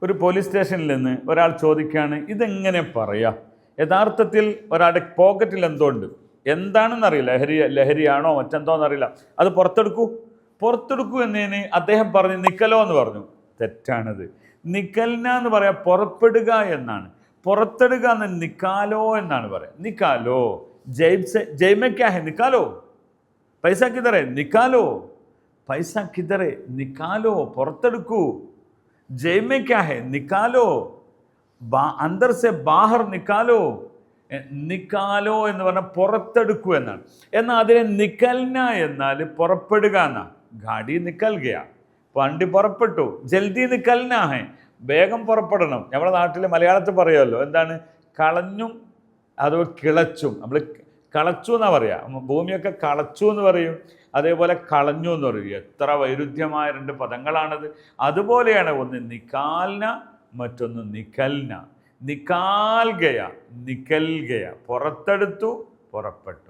ഒരു പോലീസ് സ്റ്റേഷനിൽ നിന്ന് ഒരാൾ ചോദിക്കുകയാണ്, ഇതെങ്ങനെ പറയാം? യഥാർത്ഥത്തിൽ ഒരാളുടെ പോക്കറ്റിൽ എന്തോ ഉണ്ട്, എന്താണെന്നറിയില്ല, ലഹരിയാണോ മറ്റെന്തോന്നറിയില്ല, അത് പുറത്തെടുക്കൂ എന്നതിന് അദ്ദേഹം പറഞ്ഞു നിക്കലോ എന്ന് പറഞ്ഞു. തെറ്റാണത്. നിക്കൽന എന്ന് പറയാം പുറപ്പെടുക എന്നാണ്. പുറത്തെടുക എന്ന് നിക്കാലോ എന്നാണ് പറയാം. നിക്കാലോ ജയ്മയ്ക്കാഹെ നിക്കാലോ, പൈസ കിതറേ നിക്കാലോ, പൈസ കിതറേ നിക്കാലോ, പുറത്തെടുക്കൂ. ജയ്മയ്ക്കാഹെ നിക്കാലോ, അന്തർ സെ ബാഹർ നിക്കാലോ. നിക്കാലോ എന്ന് പറഞ്ഞാൽ പുറത്തെടുക്കൂ എന്നാണ്. എന്നാൽ അതിനെ നിക്കൽന എന്നാൽ പുറപ്പെടുക എന്നാണ്. ഗാഡി നിക്കൽ ഗയാ, വണ്ടി പുറപ്പെട്ടു. ജൽദി നിക്കൽന ഹെ, വേഗം പുറപ്പെടണം. നമ്മുടെ നാട്ടിൽ മലയാളത്തിൽ പറയുമല്ലോ, എന്താണ് കളഞ്ഞും അതോ കിളച്ചും. നമ്മൾ കളച്ചു എന്നാണ് പറയുക, ഭൂമിയൊക്കെ കളച്ചു എന്ന് പറയും, അതേപോലെ കളഞ്ഞു എന്ന് പറയും. എത്ര വൈരുദ്ധ്യമായ രണ്ട് പദങ്ങളാണത്. അതുപോലെയാണ് ഒന്ന് നിക്കാൽന, മറ്റൊന്ന് നിക്കൽന. നിക്കാൽ ഗയ, നിക്കൽ ഗയ, പുറത്തെടുത്തു, പുറപ്പെട്ടു.